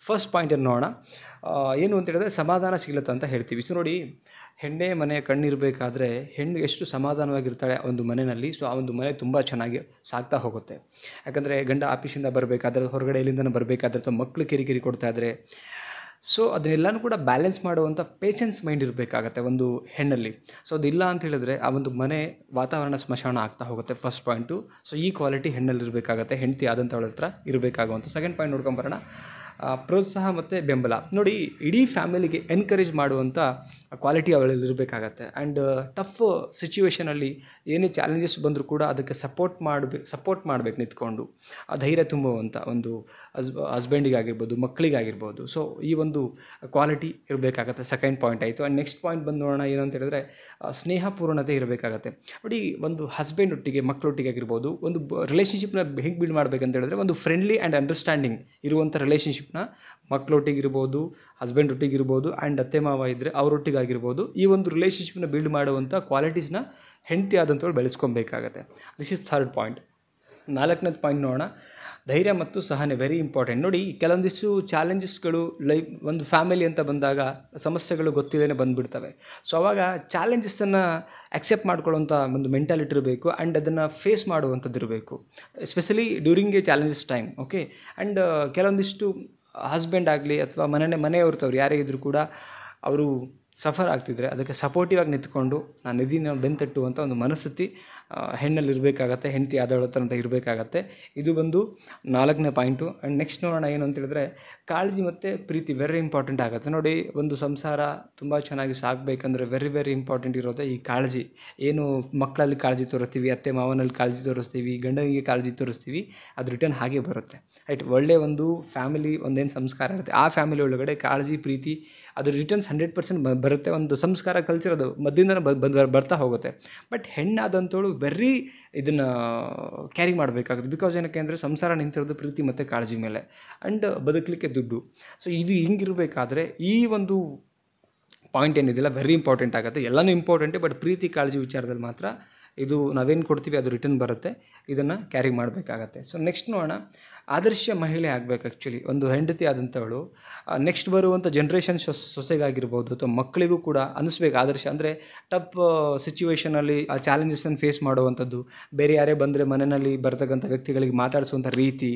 First ಪಾಯಿಂಟನ್ನು ನೋಡೋಣ. ಏನು ಅಂತ ಹೇಳಿದ್ರೆ ಸಮಾಧಾನಶೀಲತೆ ಅಂತ ಹೇಳ್ತೀವಿ. ಸೊ ನೋಡಿ, ಹೆಣ್ಣೆ ಮನೆಯ ಕಣ್ಣಿರಬೇಕಾದ್ರೆ ಹೆಣ್ಣು ಎಷ್ಟು ಸಮಾಧಾನವಾಗಿರ್ತಾಳೆ ಒಂದು ಮನೆಯಲ್ಲಿ, ಸೊ ಆ ಒಂದು ಮನೆ ತುಂಬ ಚೆನ್ನಾಗಿ ಸಾಗ್ತಾ ಹೋಗುತ್ತೆ. ಯಾಕಂದರೆ ಗಂಡ ಆಫೀಸಿಂದ ಬರಬೇಕಾದ್ರೆ, ಹೊರಗಡೆ ಎಲ್ಲಿಂದನೂ ಬರಬೇಕಾದ್ರೆ, ಅಥವಾ ಮಕ್ಕಳು ಕಿರಿಕಿರಿ ಕೊಡ್ತಾ ಇದ್ದರೆ, ಸೊ ಅದನ್ನೆಲ್ಲನೂ ಕೂಡ ಬ್ಯಾಲೆನ್ಸ್ ಮಾಡುವಂಥ ಪೇಷನ್ಸ್ ಮೈಂಡ್ ಇರಬೇಕಾಗತ್ತೆ ಒಂದು ಹೆಣ್ಣಲ್ಲಿ. ಸೊ ಅದಿಲ್ಲ ಅಂತ ಹೇಳಿದ್ರೆ ಆ ಒಂದು ಮನೆ ವಾತಾವರಣ ಸ್ಮಶಾನ ಆಗ್ತಾ ಹೋಗುತ್ತೆ. First point. ಸೊ ಈ ಕ್ವಾಲಿಟಿ ಹೆಣ್ಣಲ್ಲಿ ಇರಬೇಕಾಗತ್ತೆ, ಹೆಂಡತಿ ಆದಂಥವಳ ಹತ್ರ ಇರಬೇಕಾಗುವಂಥ. ಸೆಕೆಂಡ್ ಪಾಯಿಂಟ್ ನೋಡ್ಕೊಂಬರೋಣ, ಪ್ರೋತ್ಸಾಹ ಮತ್ತು ಬೆಂಬಲ. ನೋಡಿ, ಇಡೀ ಫ್ಯಾಮಿಲಿಗೆ ಎನ್ಕರೇಜ್ ಮಾಡುವಂಥ ಕ್ವಾಲಿಟಿ ಅವಳಲ್ಲಿ ಇರಬೇಕಾಗತ್ತೆ. ಆ್ಯಂಡ್ ಟಫ್ ಸಿಚುವೇಷನಲ್ಲಿ ಏನೇ ಚಾಲೆಂಜಸ್ ಬಂದರೂ ಕೂಡ ಅದಕ್ಕೆ ಸಪೋರ್ಟ್ ಮಾಡಬೇಕು ನಿಂತ್ಕೊಂಡು, ಆ ಧೈರ್ಯ ತುಂಬುವಂಥ ಒಂದು ಹಸ್ಬೆಂಡಿಗಾಗಿರ್ಬೋದು, ಮಕ್ಕಳಿಗಾಗಿರ್ಬೋದು. ಸೊ ಈ ಒಂದು ಕ್ವಾಲಿಟಿ ಇರಬೇಕಾಗತ್ತೆ. ಸೆಕೆಂಡ್ ಪಾಯಿಂಟ್ ಆಯಿತು. ಆ್ಯಂಡ್ ನೆಕ್ಸ್ಟ್ ಪಾಯಿಂಟ್ ಬಂದು ನೋಡೋಣ, ಏನು ಅಂತ ಹೇಳಿದ್ರೆ ಸ್ನೇಹಪೂರ್ಣತೆ ಇರಬೇಕಾಗತ್ತೆ. ನೋಡಿ, ಒಂದು ಹಸ್ಬೆಂಡ್ ಒಟ್ಟಿಗೆ, ಮಕ್ಕಳೊಟ್ಟಿಗೆ ಆಗಿರ್ಬೋದು, ಒಂದು ರಿಲೇಷನ್ಶಿಪ್ನ ಹೇಗೆ ಬಿಲ್ಡ್ ಮಾಡಬೇಕಂತ ಹೇಳಿದ್ರೆ ಒಂದು ಫ್ರೆಂಡ್ಲಿ ಆ್ಯಂಡ್ ಅಂಡರ್ಸ್ಟ್ಯಾಂಡಿಂಗ್ ಇರುವಂಥ ರಿಲೇಷನ್ಶಿಪ್ನ ಮಕ್ಕಳೊಟ್ಟಿಗಿರ್ಬೋದು, ಹಸ್ಬೆಂಡ್ ಒಟ್ಟಿಗಿರ್ಬೋದು, ಆ್ಯಂಡ್ ಅತ್ತೆ ಮಾವ ಇದ್ದರೆ ಅವರೊಟ್ಟಿಗಾಗಿರ್ಬೋದು, ಈ ಒಂದು ರಿಲೇಷನ್ಶಿಪ್ನ ಬಿಲ್ಡ್ ಮಾಡುವಂಥ ಕ್ವಾಲಿಟೀಸ್ನ ಹೆಂಡತಿ ಆದಂಥವ್ಳು ಬೆಳೆಸ್ಕೊಬೇಕಾಗತ್ತೆ. This is third point. ನಾಲ್ಕನೇದು ಪಾಯಿಂಟ್ ನೋಡೋಣ, ಧೈರ್ಯ ಮತ್ತು ಸಹನೆ. Very important. ನೋಡಿ, ಕೆಲವೊಂದಿಷ್ಟು ಚಾಲೆಂಜಸ್ಗಳು ಲೈಫ್, ಒಂದು ಫ್ಯಾಮಿಲಿ ಅಂತ ಬಂದಾಗ ಸಮಸ್ಯೆಗಳು ಗೊತ್ತಿಲ್ಲದೇ ಬಂದುಬಿಡ್ತವೆ. ಸೊ ಆವಾಗ ಚಾಲೆಂಜಸ್ಸನ್ನು ಅಕ್ಸೆಪ್ಟ್ ಮಾಡ್ಕೊಳ್ಳೋಂಥ ಒಂದು ಮೆಂಟಾಲಿಟಿ ಇರಬೇಕು, ಆ್ಯಂಡ್ ಅದನ್ನು ಫೇಸ್ ಮಾಡುವಂಥದ್ದು ಇರಬೇಕು, especially during A challenges time. Okay. And ಕೆಲವೊಂದಿಷ್ಟು ಹಸ್ಬೆಂಡ್ ಆಗಲಿ ಅಥವಾ ಮನೆಯವ್ರತವ್ರು ಯಾರೇ ಇದ್ದರೂ ಕೂಡ ಅವರು ಸಫರ್ ಆಗ್ತಿದ್ರೆ ಅದಕ್ಕೆ ಸಪೋರ್ಟಿವ್ ಆಗಿ ನಿಂತ್ಕೊಂಡು ನಾನು ಇದೀನಿ ಬೆಂತಟ್ಟುವಂಥ ಒಂದು ಮನಸ್ಥಿತಿ ಹೆಣ್ಣಲ್ಲಿ ಇರಬೇಕಾಗತ್ತೆ, ಹೆಂಡತಿ ಆದವಳ ಹತ್ರ ಅಂತ ಇರಬೇಕಾಗತ್ತೆ. ಇದು ಬಂದು ನಾಲ್ಕನೇ ಪಾಯಿಂಟು. ಆ್ಯಂಡ್ ನೆಕ್ಸ್ಟ್ ನೋಡೋಣ, ಏನು ಅಂತ ಹೇಳಿದ್ರೆ ಕಾಳಜಿ ಮತ್ತು ಪ್ರೀತಿ. ವೆರಿ ಇಂಪಾರ್ಟೆಂಟ್ ಆಗುತ್ತೆ. ನೋಡಿ, ಒಂದು ಸಂಸಾರ ತುಂಬ ಚೆನ್ನಾಗಿ ಸಾಗಬೇಕಂದ್ರೆ ವೆರಿ ಇಂಪಾರ್ಟೆಂಟ್ ಇರೋದೇ ಈ ಕಾಳಜಿ. ಏನು ಮಕ್ಕಳಲ್ಲಿ ಕಾಳಜಿ ತೋರಿಸ್ತೀವಿ, ಅತ್ತೆ ಮಾವನಲ್ಲಿ ಕಾಳಜಿ ತೋರಿಸ್ತೀವಿ, ಗಂಡನಿಗೆ ಕಾಳಜಿ ತೋರಿಸ್ತೀವಿ, ಅದು ರಿಟರ್ನ್ ಹಾಗೆ ಬರುತ್ತೆ. ರೈಟ್. ಒಳ್ಳೆಯ ಒಂದು ಫ್ಯಾಮಿಲಿ, ಒಂದೇನು ಸಂಸ್ಕಾರ ಇರುತ್ತೆ, ಆ ಫ್ಯಾಮಿಲಿ ಒಳಗಡೆ ಕಾಳಜಿ ಪ್ರೀತಿ ಅದು ರಿಟರ್ನ್ಸ್ 100% ಬರುತ್ತೆ. ಒಂದು ಸಂಸ್ಕಾರ ಕಲ್ಚರ್ ಅದು ಮಧ್ಯದಿಂದ ಬರ್ತಾ ಹೋಗುತ್ತೆ. ಬಟ್ ಹೆಣ್ಣಾದಂಥವಳು ವೆರಿ ಇದನ್ನು ಕ್ಯಾರಿ ಮಾಡಬೇಕಾಗುತ್ತೆ. ಬಿಕಾಸ್ ಏನಕ್ಕೆ ಅಂದರೆ ಸಂಸಾರ ನಿಂತಿರೋದು ಪ್ರೀತಿ ಮತ್ತು ಕಾಳಜಿ ಮೇಲೆ, ಆ್ಯಂಡ್ ಬದುಕಲಿಕ್ಕೆ ದುಡ್ಡು. ಸೊ ಇದು ಹಿಂಗಿರಬೇಕಾದ್ರೆ ಈ ಒಂದು ಪಾಯಿಂಟ್ ಏನಿದೆಯಲ್ಲ ವೆರಿ ಇಂಪಾರ್ಟೆಂಟ್ ಆಗುತ್ತೆ. ಎಲ್ಲನೂ ಇಂಪಾರ್ಟೆಂಟೇ, ಬಟ್ ಪ್ರೀತಿ ಕಾಳಜಿ ವಿಚಾರದಲ್ಲಿ ಮಾತ್ರ ಇದು ನಾವೇನು ಕೊಡ್ತೀವಿ ಅದು ರಿಟರ್ನ್ ಬರುತ್ತೆ, ಇದನ್ನು ಕ್ಯಾರಿ ಮಾಡಬೇಕಾಗತ್ತೆ. ಸೊ ನೆಕ್ಸ್ಟ್ ನೋಡೋಣ, ಆದರ್ಶ ಮಹಿಳೆ ಆಗಬೇಕು. ಆ್ಯಕ್ಚುಲಿ ಒಂದು ಹೆಂಡತಿ ಆದಂಥವಳು ನೆಕ್ಸ್ಟ್ ಬರುವಂಥ ಜನ್ರೇಷನ್ ಸೊಸೆಗಾಗಿರ್ಬೋದು ಅಥವಾ ಮಕ್ಕಳಿಗೂ ಕೂಡ ಅನ್ನಿಸ್ಬೇಕು ಆದರ್ಶ. ಅಂದರೆ ಟಫ್ ಸಿಚುವೇಷನಲ್ಲಿ ಆ ಚಾಲೆಂಜಸನ್ನು ಫೇಸ್ ಮಾಡುವಂಥದ್ದು, ಬೇರೆ ಯಾರೇ ಬಂದರೆ ಮನೆಯಲ್ಲಿ ಬರ್ತಕ್ಕಂಥ ವ್ಯಕ್ತಿಗಳಿಗೆ ಮಾತಾಡಿಸುವಂಥ ರೀತಿ,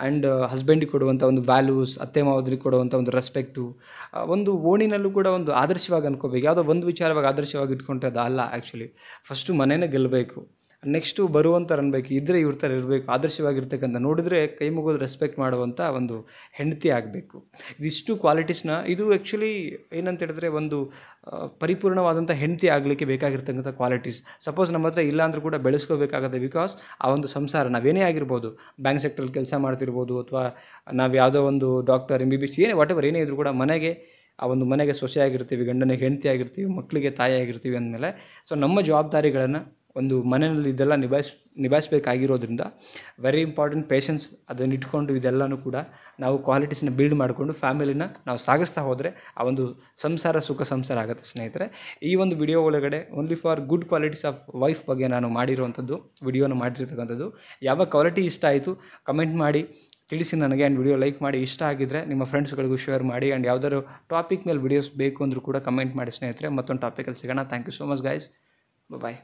ಆ್ಯಂಡ್ ಹಸ್ಬೆಂಡಿಗೆ ಕೊಡುವಂಥ ಒಂದು ವ್ಯಾಲ್ಯೂಸ್, ಅತ್ತೆ ಮಾವದ್ರಿಗೆ ಕೊಡುವಂಥ ಒಂದು ರೆಸ್ಪೆಕ್ಟು, ಒಂದು ಓಣಿನಲ್ಲೂ ಕೂಡ ಒಂದು ಆದರ್ಶವಾಗಿ ಅನ್ಕೋಬೇಕು. ಯಾವುದೋ ಒಂದು ವಿಚಾರವಾಗಿ ಆದರ್ಶವಾಗಿ ಇಟ್ಕೊಂಡ್ರೆ ಅದು ಅಲ್ಲ. ಆ್ಯಕ್ಚುಲಿ ಫಸ್ಟು ಮನೆಯೇ ಗೆಲ್ಲಬೇಕು, ನೆಕ್ಸ್ಟು ಬರುವಂಥವ್ರು ಅನ್ಬೇಕು, ಇದ್ದರೆ ಇವ್ರ ಥರ ಇರಬೇಕು, ಆದರ್ಶವಾಗಿರ್ತಕ್ಕಂಥ, ನೋಡಿದ್ರೆ ಕೈ ಮುಗಿದು ರೆಸ್ಪೆಕ್ಟ್ ಮಾಡುವಂಥ ಒಂದು ಹೆಂಡತಿ ಆಗಬೇಕು. ಇದಿಷ್ಟು ಕ್ವಾಲಿಟೀಸ್ನ, ಇದು ಆ್ಯಕ್ಚುಲಿ ಏನಂತ ಹೇಳಿದ್ರೆ ಒಂದು ಪರಿಪೂರ್ಣವಾದಂಥ ಹೆಂಡತಿ ಆಗಲಿಕ್ಕೆ ಬೇಕಾಗಿರ್ತಕ್ಕಂಥ ಕ್ವಾಲಿಟೀಸ್. ಸಪೋಸ್ ನಮ್ಮ ಹತ್ರ ಇಲ್ಲ ಅಂದರೂ ಕೂಡ ಬೆಳೆಸ್ಕೋಬೇಕಾಗುತ್ತೆ. ಬಿಕಾಸ್ ಆ ಒಂದು ಸಂಸಾರ ನಾವೇನೇ ಆಗಿರ್ಬೋದು, ಬ್ಯಾಂಕ್ ಸೆಕ್ಟ್ರಲ್ಲಿ ಕೆಲಸ ಮಾಡ್ತಿರ್ಬೋದು, ಅಥವಾ ನಾವು ಯಾವುದೋ ಒಂದು ಡಾಕ್ಟರ್, MBBS, ಏನೇ ಇದ್ರೂ ಕೂಡ ಮನೆಗೆ, ಆ ಒಂದು ಮನೆಗೆ ಸೊಸೆ ಆಗಿರ್ತೀವಿ, ಗಂಡನಿಗೆ ಹೆಂಡತಿ ಆಗಿರ್ತೀವಿ, ಮಕ್ಕಳಿಗೆ ತಾಯಿ ಆಗಿರ್ತೀವಿ ಅಂದಮೇಲೆ ಸೊ ನಮ್ಮ ಜವಾಬ್ದಾರಿಗಳನ್ನು ಒಂದು ಮನೆಯಲ್ಲಿ ಇದೆಲ್ಲ ನಿಭಾಯಿಸಬೇಕಾಗಿರೋದ್ರಿಂದ ವೆರಿ ಇಂಪಾರ್ಟೆಂಟ್ ಪೇಷನ್ಸ್. ಅದನ್ನು ಇಟ್ಕೊಂಡು ಇದೆಲ್ಲನೂ ಕೂಡ ನಾವು ಕ್ವಾಲಿಟೀಸ್ನ ಬಿಲ್ಡ್ ಮಾಡಿಕೊಂಡು ಫ್ಯಾಮಿಲಿನ ನಾವು ಸಾಗಿಸ್ತಾ ಹೋದರೆ ಆ ಒಂದು ಸಂಸಾರ ಸುಖ ಸಂಸಾರ ಆಗುತ್ತೆ ಸ್ನೇಹಿತರೆ. ಈ ಒಂದು ವಿಡಿಯೋ ಒಳಗಡೆ only for good qualities of wife ಬಗ್ಗೆ ನಾನು ಮಾಡಿರುವಂಥದ್ದು, ವಿಡಿಯೋನ ಮಾಡಿರ್ತಕ್ಕಂಥದ್ದು. ಯಾವ ಕ್ವಾಲಿಟಿ ಇಷ್ಟ ಆಯಿತು ಕಮೆಂಟ್ ಮಾಡಿ ತಿಳಿಸಿ ನನಗೆ. ಆ್ಯಂಡ್ ವಿಡಿಯೋ ಲೈಕ್ ಮಾಡಿ, ಇಷ್ಟ ಆಗಿದ್ದರೆ ನಿಮ್ಮ ಫ್ರೆಂಡ್ಸ್ಗಳಿಗೂ ಶೇರ್ ಮಾಡಿ. ಆ್ಯಂಡ್ ಯಾವುದಾದ್ರು ಟಾಪಿಕ್ ಮೇಲೆ ವಿಡಿಯೋಸ್ ಬೇಕು ಅಂದರೂ ಕೂಡ ಕಮೆಂಟ್ ಮಾಡಿ ಸ್ನೇಹಿತರೆ. ಮತ್ತೊಂದು ಟಾಪಿಕಲ್ಲಿ ಸಿಗೋಣ. Thank you so much guys. Bye.